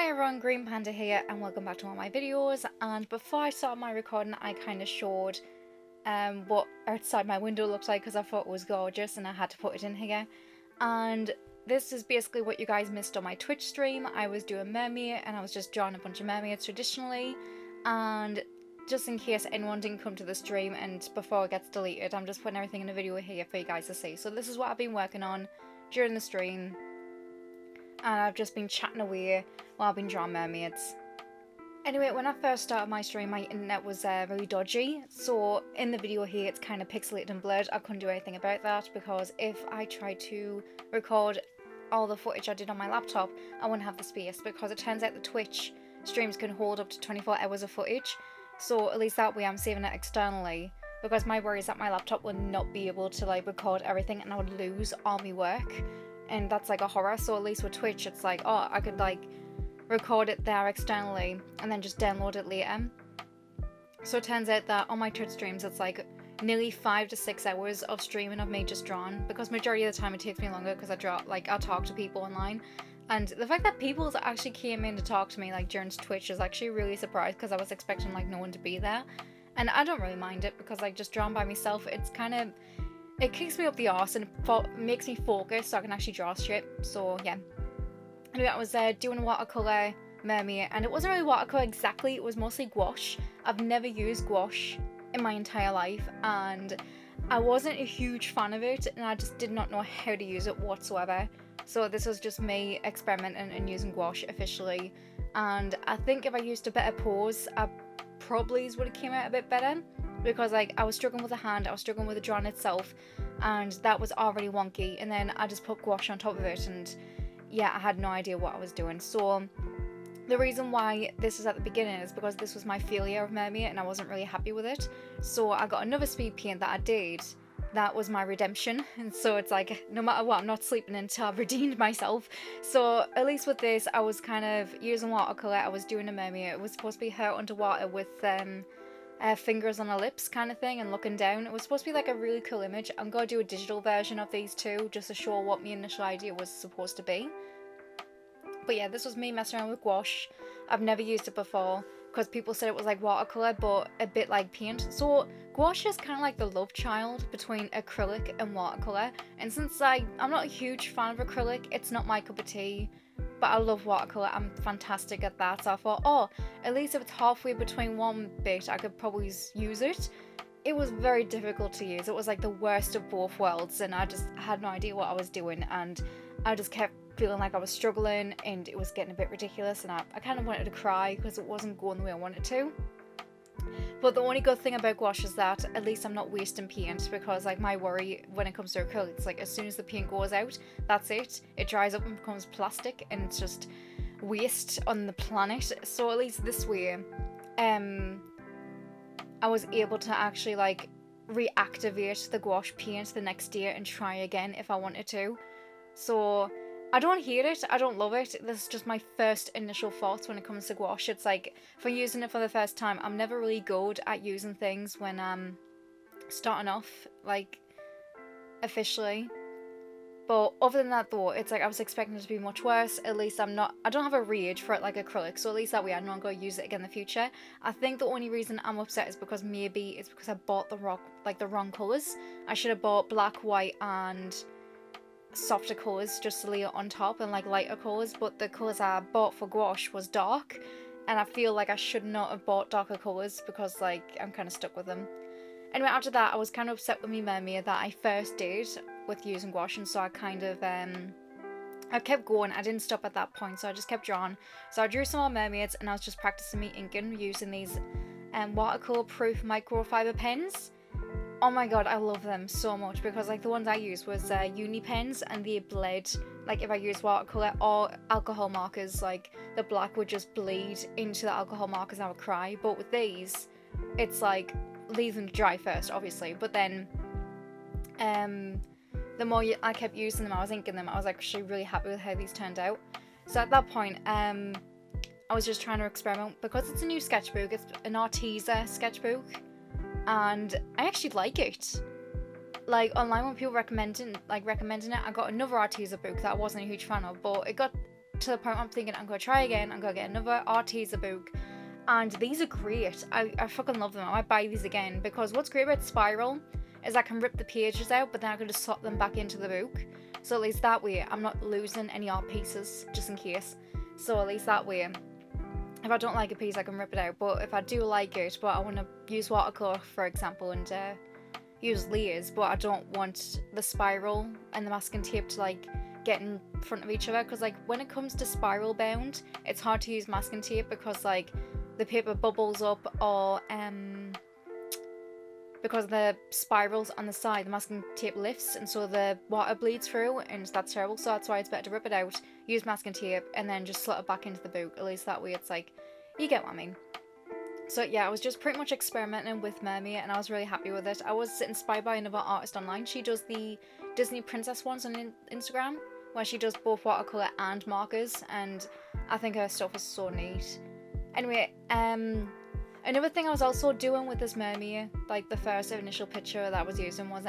Hi everyone, Green Panda here and welcome back to one of my videos. And before I started my recording, I kind of showed what outside my window looks like because I thought it was gorgeous and I had to put it in here. And this is basically what you guys missed on my Twitch stream. I was doing mermaid and I was just drawing a bunch of mermaids traditionally. And just in case anyone didn't come to the stream and before it gets deleted, I'm just putting everything in a video here for you guys to see. So this is what I've been working on during the stream. And I've just been chatting away while I've been drawing mermaids. Anyway, when I first started my stream, my internet was really dodgy, so in the video here it's kind of pixelated and blurred. I couldn't do anything about that because if I tried to record all the footage I did on my laptop, I wouldn't have the space, because it turns out the Twitch streams can hold up to 24 hours of footage, so at least that way I'm saving it externally, because my worry is that my laptop would not be able to like record everything and I would lose all my work. And that's like a horror, so at least with Twitch it's like, oh, I could like record it there externally and then just download it later. So it turns out that on my Twitch streams it's like nearly 5 to 6 hours of streaming of me just drawing, because majority of the time it takes me longer because I talk to people online. And the fact that people actually came in to talk to me like during Twitch is actually really surprised, because I was expecting like no one to be there. And I don't really mind it because like just drawing by myself, it's kind of, it kicks me up the arse and makes me focus so I can actually draw straight. So yeah. Anyway, I was doing watercolor mermaid, and it wasn't really watercolor exactly, it was mostly gouache. I've never used gouache in my entire life and I wasn't a huge fan of it, and I just did not know how to use it whatsoever. So this was just me experimenting and using gouache officially, and I think if I used a better pose, I probably would have came out a bit better. Because like I was struggling with the hand, I was struggling with the drawing itself, and that was already wonky, and then I just put gouache on top of it, and yeah, I had no idea what I was doing. So the reason why this is at the beginning is because this was my failure of mermaid and I wasn't really happy with it. So I got another speed paint that I did, that was my redemption, and so it's like no matter what, I'm not sleeping until I've redeemed myself. So at least with this I was kind of using watercolor, I was doing a mermaid. It was supposed to be her underwater with fingers on her lips kind of thing and looking down. It was supposed to be like a really cool image. I'm going to do a digital version of these two just to show what my initial idea was supposed to be. But yeah, this was me messing around with gouache. I've never used it before because people said it was like watercolor but a bit like paint. So gouache is kind of like the love child between acrylic and watercolor, and since I'm not a huge fan of acrylic, it's not my cup of tea, but I love watercolor, I'm fantastic at that. So I thought, oh, at least if it's halfway between one bit, I could probably use it. It was very difficult to use. It was like the worst of both worlds, and I just had no idea what I was doing, and I just kept feeling like I was struggling, and it was getting a bit ridiculous, and I kind of wanted to cry because it wasn't going the way I wanted to. But the only good thing about gouache is that at least I'm not wasting paint, because like my worry when it comes to acrylic, it's like as soon as the paint goes out, that's it. It dries up and becomes plastic, and it's just waste on the planet. So at least this way, I was able to actually like reactivate the gouache paint the next day and try again if I wanted to. So I don't hate it, I don't love it. This is just my first initial thoughts when it comes to gouache. It's like, for using it for the first time, I'm never really good at using things when I'm starting off, like, officially. But other than that though, it's like I was expecting it to be much worse. At least I don't have a rage for it like acrylic, so at least that way I'm not going to use it again in the future. I think the only reason I'm upset is because maybe it's because I bought the wrong colours. I should have bought black, white and softer colours just to lay it on top, and like lighter colours, but the colours I bought for gouache was dark, and I feel like I should not have bought darker colours because like I'm kind of stuck with them. Anyway, after that I was kind of upset with me mermaid that I first did with using gouache, and so I kind of I kept going. I didn't stop at that point, so I just kept drawing. So I drew some more mermaids and I was just practicing me inking using these watercolor proof microfiber pens. Oh my god, I love them so much, because like the ones I used was uni pens, and they bled. Like if I used watercolor or alcohol markers, like the black would just bleed into the alcohol markers and I would cry. But with these, it's like leave them to dry first, obviously, but then the more I kept using them, I was inking them, I was actually really happy with how these turned out. So at that point, I was just trying to experiment, because it's a new sketchbook, it's an Arteza sketchbook, and I actually like it. Like online when people recommending it, I got another Arteza book that I wasn't a huge fan of, but it got to the point where I'm thinking I'm going to try again. I'm going to get another Arteza book. And these are great. I fucking love them. I might buy these again, because what's great about Spiral is I can rip the pages out, but then I can just slot them back into the book. So at least that way I'm not losing any art pieces, just in case. So at least that way, if I don't like a piece, I can rip it out. But if I do like it, but I want to use watercolor, for example, and use layers, but I don't want the spiral and the masking tape to like get in front of each other, because like when it comes to spiral bound, it's hard to use masking tape because like the paper bubbles up, or because the spirals on the side, the masking tape lifts, and so the water bleeds through, and that's terrible. So that's why it's better to rip it out, use masking tape, and then just slot it back into the book. At least that way it's like, you get what I mean. So yeah, I was just pretty much experimenting with Mermay, and I was really happy with it. I was inspired by another artist online. She does the Disney princess ones on Instagram, where she does both watercolor and markers, and I think her stuff is so neat. Anyway, another thing I was also doing with this Mermay, like the first initial picture that I was using, was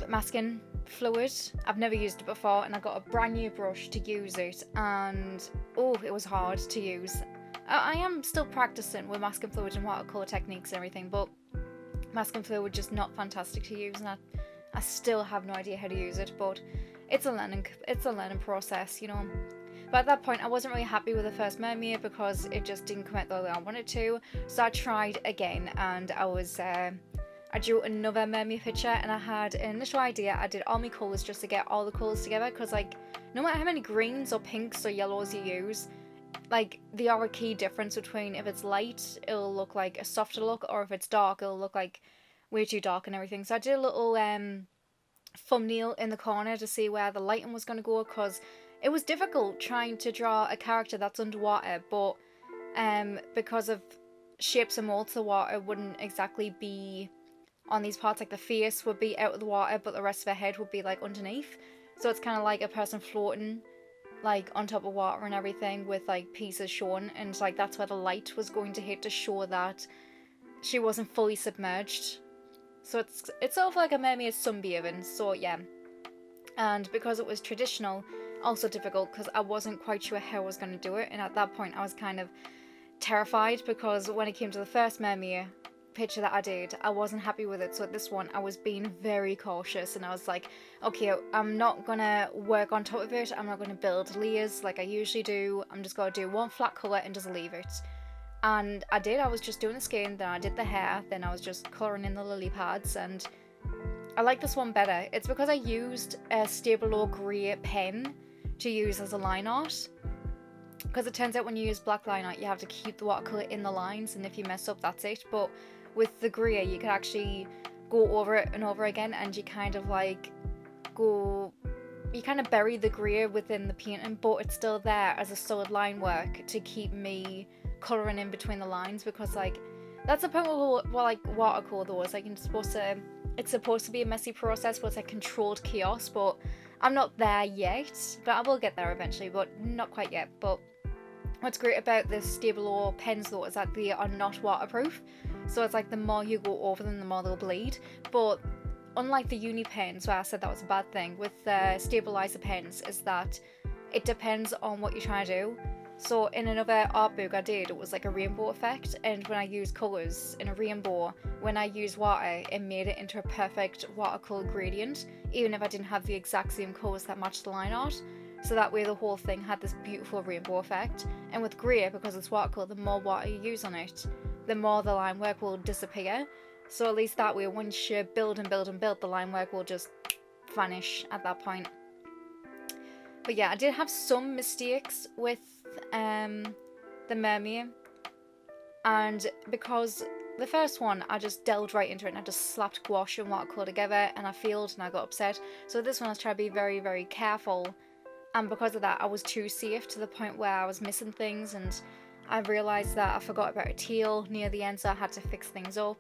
masking fluid. I've never used it before, and I got a brand new brush to use it, and oh, it was hard to use. I am still practicing with masking fluid and watercolor techniques and everything, but masking fluid just not fantastic to use, and I still have no idea how to use it. But it's a learning process, you know. But at that point, I wasn't really happy with the first Mermay because it just didn't come out the way I wanted to. So I tried again, and I drew another Mermay picture, and I had an initial idea. I did all my colours just to get all the colours together, because like no matter how many greens or pinks or yellows you use, like they are a key difference between if it's light, it'll look like a softer look, or if it's dark, it'll look like way too dark and everything. So I did a little thumbnail in the corner to see where the lighting was going to go, because it was difficult trying to draw a character that's underwater, but because of shapes and molds, the water wouldn't exactly be on these parts. Like the face would be out of the water, but the rest of her head would be like underneath. So it's kind of like a person floating like on top of water and everything, with like pieces shown, and like that's where the light was going to hit to show that she wasn't fully submerged. So it's sort of like a mermaid sunbathing. So yeah, and because it was traditional, also difficult because I wasn't quite sure how I was going to do it, and at that point I was kind of terrified, because when it came to the first Mermay picture that I did, I wasn't happy with it. So at this one I was being very cautious, and I was like, okay, I'm not gonna work on top of it, I'm not gonna build layers like I usually do, I'm just gonna do one flat colour and just leave it. And I did. I was just doing the skin, then I did the hair, then I was just colouring in the lily pads, and I like this one better. It's because I used a Stabilo grey pen to use as a line art, because it turns out when you use black line art you have to keep the watercolour in the lines, and if you mess up that's it. But with the grey you can actually go over it and over again, and you kind of like you kind of bury the grey within the painting, but it's still there as a solid line work to keep me colouring in between the lines, because like that's the point where like watercolour though is like it's supposed to be a messy process, but it's like controlled chaos. But I'm not there yet, but I will get there eventually, but not quite yet. But what's great about the Stabilo pens though is that they are not waterproof, so it's like the more you go over them, the more they'll bleed. But unlike the uni pens, where I said that was a bad thing, with the stabilizer pens is that it depends on what you're trying to do. So in another art book I did, it was like a rainbow effect, and when I used colours in a rainbow, when I used water, it made it into a perfect watercolour gradient, even if I didn't have the exact same colours that matched the line art. So that way the whole thing had this beautiful rainbow effect. And with grey, because it's watercolour, the more water you use on it, the more the line work will disappear. So at least that way, once you build and build and build, the line work will just vanish at that point. But yeah, I did have some mistakes with the Mermay, and because the first one I just delved right into it and I just slapped gouache and watercolour together, and I failed and I got upset. So this one I was trying to be very, very careful, and because of that I was too safe, to the point where I was missing things, and I realised that I forgot about a tail near the end, so I had to fix things up.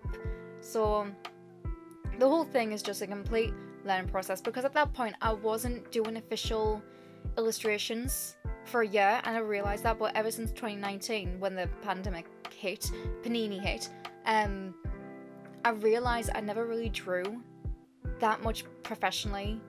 So the whole thing is just a complete learning process, because at that point I wasn't doing official illustrations for a year, and I realised that. But ever since 2019, when the pandemic hit, Panini hit, I realised I never really drew that much professionally,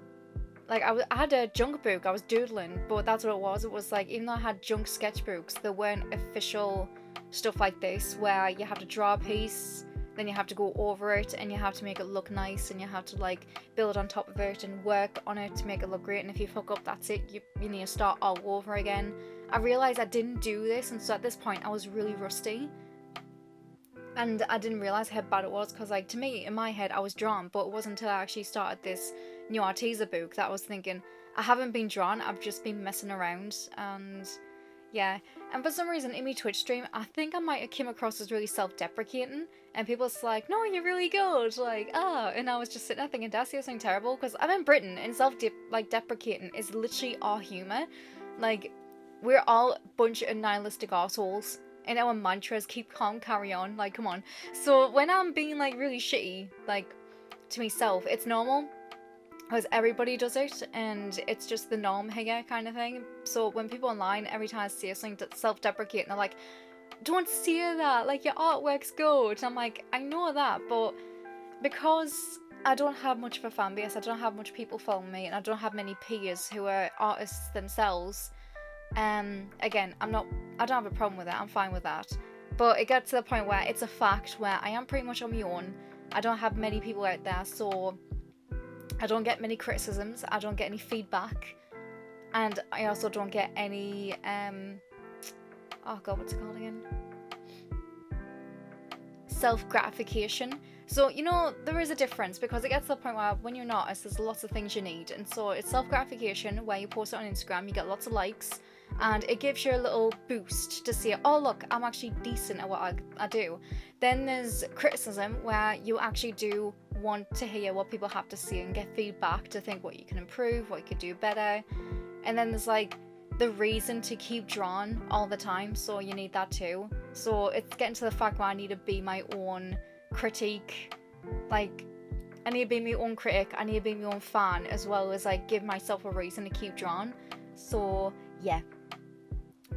like I had a junk book, I was doodling, but that's what it was. It was like, even though I had junk sketchbooks, there weren't official stuff like this where you have to draw a piece, then you have to go over it, and you have to make it look nice, and you have to like build on top of it and work on it to make it look great. And if you fuck up, that's it. You need to start all over again. I realized I didn't do this, and so at this point I was really rusty. And I didn't realize how bad it was, because like, to me, in my head, I was drawn, but it wasn't until I actually started this new Arteza book that I was thinking, I haven't been drawn, I've just been messing around. And yeah, and for some reason in my Twitch stream, I think I might have came across as really self-deprecating, and people was like, no, you're really good, like, ah, and I was just sitting there thinking, that's something terrible, because I'm in Britain, and deprecating is literally our humour. Like, we're all a bunch of nihilistic arseholes, and our mantras, keep calm, carry on, like, come on. So when I'm being like really shitty, like, to myself, it's normal, because everybody does it, and it's just the norm here kind of thing. So when people online, every time I say something that's self-deprecating, they're like, don't say that, like, your artwork's good. And I'm like, I know that, but because I don't have much of a fan base, I don't have much people following me, and I don't have many peers who are artists themselves, again, I don't have a problem with it, I'm fine with that. But it gets to the point where it's a fact where I am pretty much on my own. I don't have many people out there, so I don't get many criticisms, I don't get any feedback, and I also don't get any, oh god, what's it called again? Self-gratification. So, you know, there is a difference, because it gets to the point where when you're an artist, there's lots of things you need, and so it's self-gratification where you post it on Instagram, you get lots of likes, and it gives you a little boost to see, oh look, I'm actually decent at what I do. Then there's criticism where you actually do want to hear what people have to say and get feedback to think what you can improve, what you could do better. And then there's like the reason to keep drawing all the time, so you need that too. So it's getting to the fact where I need to be my own critique, like I need to be my own critic, I need to be my own fan, as well as like give myself a reason to keep drawing. So yeah,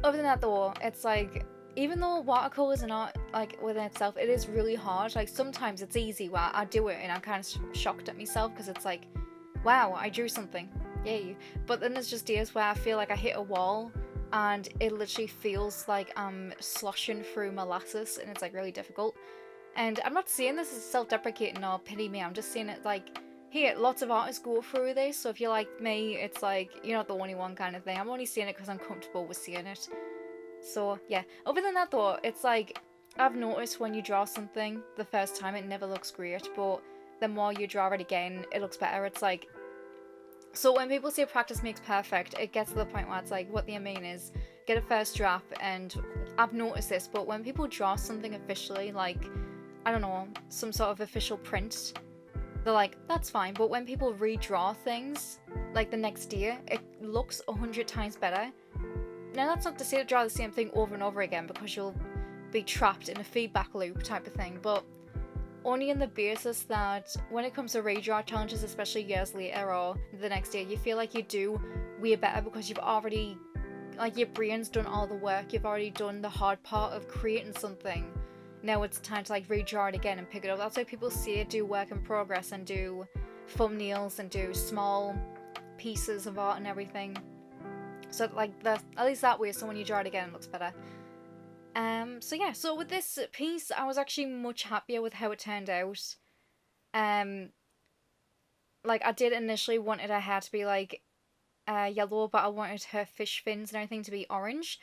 other than that though, it's like, even though watercolors are not like within itself, it is really hard. Like sometimes it's easy where I do it and I'm kind of shocked at myself, because it's like, wow, I drew something, yay. But then there's just days where I feel like I hit a wall and it literally feels like I'm sloshing through molasses, and it's like really difficult. And I'm not saying this as self-deprecating or pity me, I'm just saying it like, hey, lots of artists go through this, so if you're like me, it's like, you're not the only one kind of thing. I'm only saying it because I'm comfortable with seeing it. So yeah, other than that though, it's like, I've noticed when you draw something the first time, it never looks great, but the more you draw it again, it looks better. It's like, so when people say practice makes perfect, it gets to the point where it's like, what they mean is, get a first draft. And I've noticed this, but when people draw something officially, like, I don't know, some sort of official print, they're like, that's fine. But when people redraw things, like the next day, it looks 100 times better. Now that's not to say to draw the same thing over and over again, because you'll be trapped in a feedback loop type of thing, but only in the basis that when it comes to redraw challenges, especially years later or the next day, you feel like you do way better, because you've already, like, your brain's done all the work, you've already done the hard part of creating something. Now it's time to like redraw it again and pick it up. That's why people say do work in progress and do thumbnails and do small pieces of art and everything. So like at least that way, so when you draw it again, it looks better. So yeah, so with this piece, I was actually much happier with how it turned out. Like I did initially wanted her hair to be like yellow, but I wanted her fish fins and everything to be orange,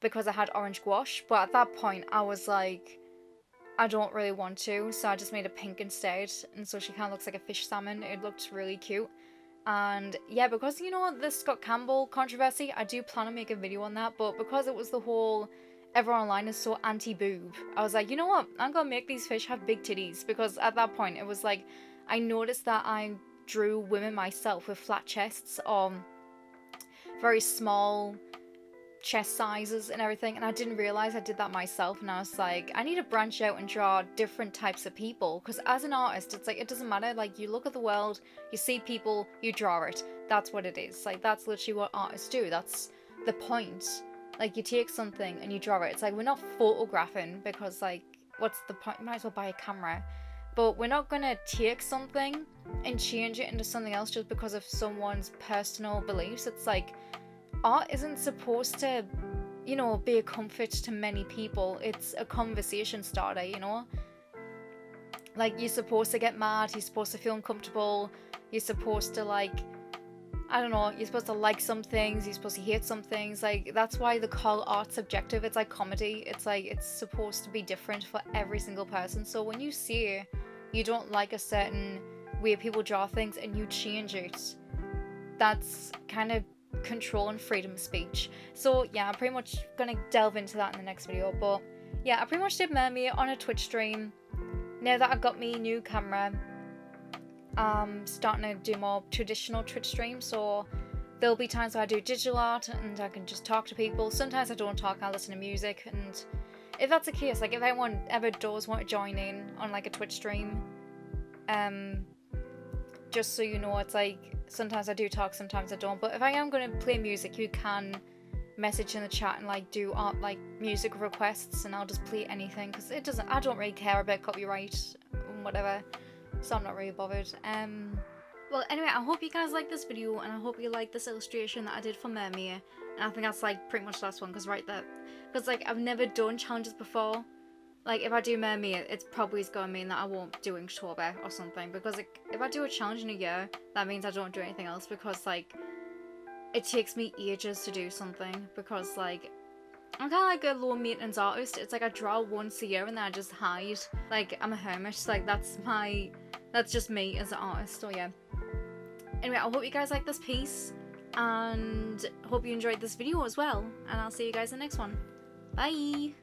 because I had orange gouache. But at that point, I was like, I don't really want to, so I just made it pink instead, and so she kind of looks like a fish salmon. It looked really cute. And yeah, because, you know, the Scott Campbell controversy, I do plan on making a video on that, but because it was the whole everyone online is so anti-boob, I was like, you know what, I'm gonna make these fish have big titties, because at that point it was like, I noticed that I drew women myself with flat chests or very small chest sizes and everything, and I didn't realize I did that myself, and I was like, I need to branch out and draw different types of people, because as an artist, it's like, it doesn't matter, like, you look at the world, you see people, you draw it, that's what it is, like, that's literally what artists do, that's the point. Like, you take something and you draw it. It's like, we're not photographing, because like, what's the point? You might as well buy a camera. but we're not gonna take something and change it into something else just because of someone's personal beliefs. It's like, art isn't supposed to, you know, be a comfort to many people. It's a conversation starter, you know? Like, you're supposed to get mad, you're supposed to feel uncomfortable, you're supposed to, like, I don't know, you're supposed to like some things, you're supposed to hate some things. Like, that's why they call art subjective. It's like comedy. It's like, it's supposed to be different for every single person. So when you say you don't like a certain way people draw things and you change it, that's kind of control and freedom of speech. So yeah, I'm pretty much gonna delve into that in the next video. But yeah, I pretty much did Mermay on a Twitch stream. Now that I've got me new camera, starting to do more traditional Twitch streams, so there'll be times where I do digital art and I can just talk to people. Sometimes I don't talk, I listen to music, and if that's the case, like if anyone ever does want to join in on like a Twitch stream, just so you know, it's like sometimes I do talk, sometimes I don't, but if I am going to play music, you can message in the chat and like do art, like music requests, and I'll just play anything, because it doesn't, I don't really care about copyright and whatever. So I'm not really bothered. Well, anyway, I hope you guys like this video, and I hope you like this illustration that I did for Mermay. And I think that's like pretty much the last one, because because like I've never done challenges before. Like if I do Mermay, it's probably going to mean that I won't do Inktober or something, because like if I do a challenge in a year, that means I don't do anything else, because like it takes me ages to do something, because like I'm kind of like a low maintenance artist. It's like I draw once a year and then I just hide. Like I'm a hermit. Like that's just me as an artist. So yeah. Anyway, I hope you guys like this piece, and hope you enjoyed this video as well. And I'll see you guys in the next one. Bye!